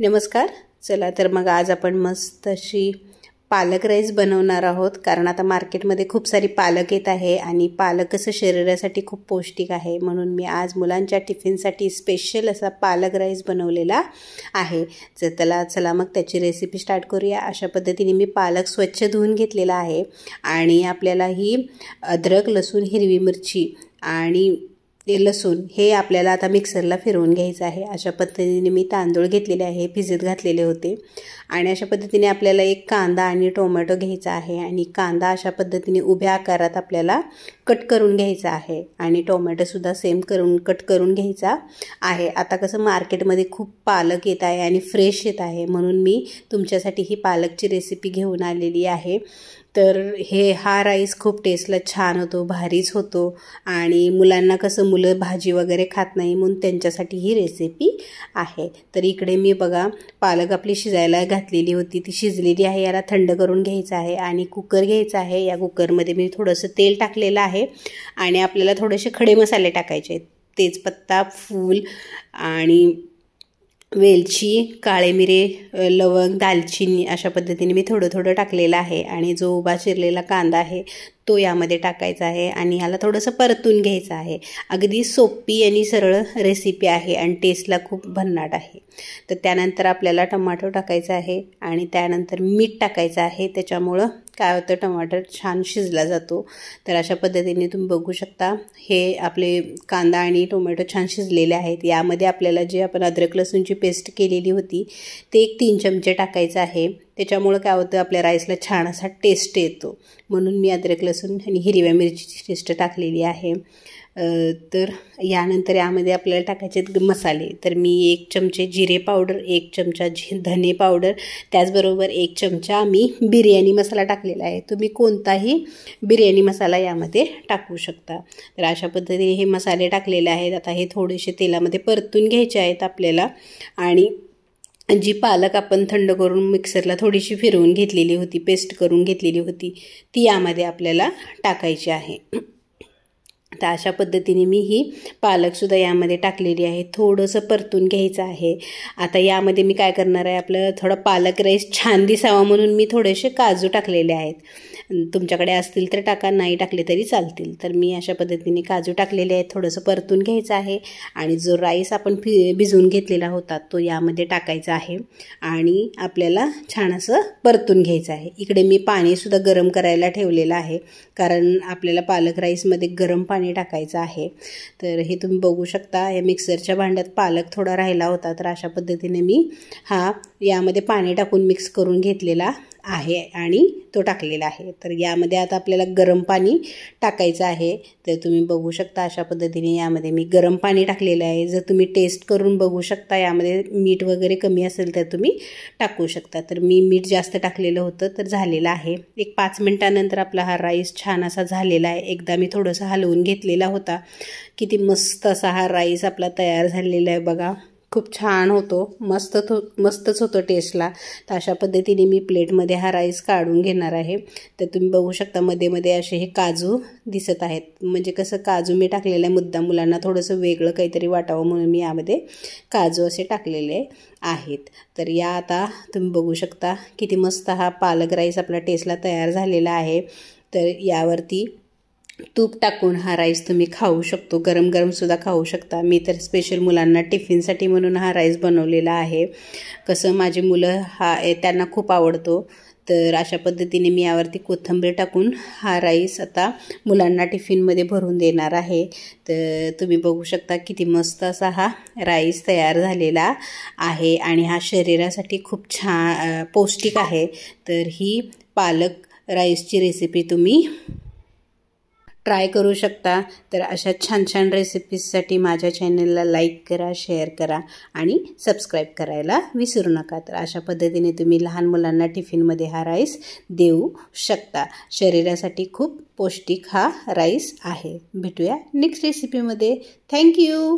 नमस्कार. चला तर मग आज आपण मस्त अशी पालक राईस बनवणार आहोत. कारण आता मार्केटमध्ये खूप सारी पालक येत आहे आणि पालक कसं शरीरासाठी खूप पौष्टिक आहे, म्हणून मी आज मुलांच्या टिफिनसाठी स्पेशल असा पालक राईस बनवलेला आहे. चला मग त्याची रेसिपी स्टार्ट करूया. अशा पद्धतीने मी पालक स्वच्छ धुवून घेतलेला आहे आणि आपल्याला ही अद्रक, लसूण, हिरवी मिरची आणि लसूण हे आपल्याला आता मिक्सरला फिरवून घ्यायचं आहे. अशा पद्धतीने मी तांदूळ घेतलेले आहे, भिजत घातलेले होते. आणि अशा पद्धतीने आपल्याला एक कांदा आणि टोमॅटो घ्यायचा आहे आणि कांदा अशा पद्धतीने उभ्या आकारात आपल्याला कट करून घ्यायचा आहे आणि टोमॅटोसुद्धा सेम कट करून घ्यायचा आहे. आता कसं मार्केटमध्ये खूप पालक येत आहे आणि फ्रेश येत आहे, म्हणून मी तुमच्यासाठी ही पालकची रेसिपी घेऊन आलेली आहे. तर हा राईस खूप टेस्टला छान होतो, भारीच होतो आणि मुलांना कसं मुलं भाजी वगैरे खात नाही, म्हणून त्यांच्यासाठी ही रेसिपी आहे. तर इकडे मी बघा पालक आपली शिजायला घातलेली होती, ती शिजलेली आहे. याला थंड करून घ्यायचं आहे आणि कुकर घ्यायचा आहे. या कुकरमध्ये मी थोडंसं तेल टाकलेलं आहे आणि आपल्याला थोडेसे खडे मसाले टाकायचे आहेत. तेजपत्ता, फूल आणि वेलची, काळे मिरे, लवंग, दालचिनी अशा पद्धतीने मी थोडं टाकलेलं आहे. आणि जो उभा चिरलेला कांदा आहे तो यामध्ये टाकायचा आहे आणि याला थोडंसं परतून घ्यायचं आहे. अगदी सोपी आणि सरळ रेसिपी आहे आणि टेस्टला खूप भन्नाट आहे. तर त्यानंतर आपल्याला टमाटर टाकायचं आहे आणि त्यानंतर मीठ टाकायचं आहे. त्याच्यामुळं काय होतं, टमाटर छान शिजला जातो. तर अशा पद्धतीने तुम्ही बघू शकता हे आपले कांदा आणि टोमॅटो छान शिजलेले आहेत. यामध्ये आपल्याला जे आपण अद्रक लसूणची पेस्ट केलेली होती ते 1-3 चमचे टाकायचं आहे. त्याच्यामुळं काय होतं, आपल्या राईसला छान असा टेस्ट येतो, म्हणून मी अद्रक लसूण आणि हिरव्या मिरचीची पेस्ट टाकलेली आहे. तर यानंतर यामध्ये आपल्याला टाकायचे मसाले. तर मी 1 चमचे जिरे पावडर, 1 चमचा धने पावडर, त्याचबरोबर 1 चमचा मी बिर्याणी मसाला टाकलेला आहे. तुम्ही कोणताही बिर्याणी मसाला यामध्ये टाकू शकता. तर अशा पद्धतीने हे मसाले टाकलेले आहेत. आता हे थोडेसे तेलामध्ये परतून घ्यायचे आहेत आपल्याला. आणि जी पालक आपण थंड करून मिक्सरला थोडीशी फिरवून घेतलेली होती, पेस्ट करून घेतलेली होती, ती यामध्ये आपल्याला टाकायची आहे. तर अशा पद्धतीने मी ही पालकसुद्धा यामध्ये टाकलेली आहे. थोडंसं परतून घ्यायचं आहे. आता यामध्ये मी काय करणार आहे, आपलं थोडा पालक राईस छान दिसावा म्हणून मी थोडेसे काजू टाकलेले आहेत. तुमच्याकडे असतील तर टाका, नाही टाकले तरी चालतील. तर मी अशा पद्धतीने काजू टाकलेले आहेत. थोडंसं परतून घ्यायचं आहे आणि जो राईस आपण भिजवून घेतलेला होता तो यामध्ये टाकायचा आहे आणि आपल्याला छान असं परतून घ्यायचं आहे. इकडे मी पाणीसुद्धा गरम करायला ठेवलेलं आहे, कारण आपल्याला पालक राईसमध्ये गरम पाणी टाकायचं आहे. तर हे तुम्ही बघू शकता, या मिक्सरच्या भांड्यात पालक थोडा राहिला होता, तर अशा पद्धतीने मी यामध्ये पाणी टाकून मिक्स करून घेतलेला आहे आणि तो टाकलेला आहे. तर यामध्ये आता आपल्याला गरम पाणी टाकायचं आहे. तर तुम्ही बघू शकता अशा पद्धतीने यामध्ये मी गरम पाणी टाकलेलं आहे. जर तुम्ही टेस्ट करून बघू शकता, यामध्ये मीठ वगैरे कमी असेल तर तुम्ही टाकू शकता. तर मी मीठ जास्त टाकलेलं होतं, तर झालेलं आहे. 5 मिनिटानंतर आपला हा राईस छान असा झालेला आहे. एकदा मी थोडंसं हलवून घेतलेला होता. किती मस्त असा हा राईस आपला तयार झालेला आहे बघा. खूप छान होतो, मस्तच होतो टेस्टला. तर अशा पद्धतीने मी प्लेटमध्ये हा राईस काढून घेणार आहे. तर तुम्ही बघू शकता मध्ये असे हे काजू दिसत आहेत. म्हणजे कसं काजू मी टाकलेलं आहे मुद्दाम, मुलांना थोडंसं वेगळं काहीतरी वाटावं म्हणून मी यामध्ये काजू असे टाकलेले आहेत. तर आता तुम्ही बघू शकता किती मस्त हा पालक राईस आपला टेस्टला तयार झालेला आहे. तर यावरती तूप टाकून हा राईस तुम्ही खाऊ शकतो, गरम सुद्धा खाऊ शकता. मी तर स्पेशल मुलांना टिफिनसाठी म्हणून हा राईस बनवलेला आहे. कसं माझी मुलं त्यांना खूप आवडतो. तर अशा पद्धतीने मी यावरती कोथिंबीर टाकून हा राईस आता मुलांना टिफिनमध्ये भरून देणार आहे. तर तुम्ही बघू शकता किती मस्त असा हा राईस तयार झालेला आहे आणि हा शरीरासाठी खूप छान पौष्टिक आहे. तर ही पालक राईसची रेसिपी तुम्ही ट्राय करू शकता. तर अशा छान रेसिपीजसाठी माझ्या चॅनलला लाईक करा, शेअर करा आणि सबस्क्राईब करायला विसरू नका. तर अशा पद्धतीने तुम्ही लहान मुलांना टिफिनमध्ये हा राईस देऊ शकता. शरीरासाठी खूप पौष्टिक हा राईस आहे. भेटूया नेक्स्ट रेसिपीमध्ये. थँक्यू.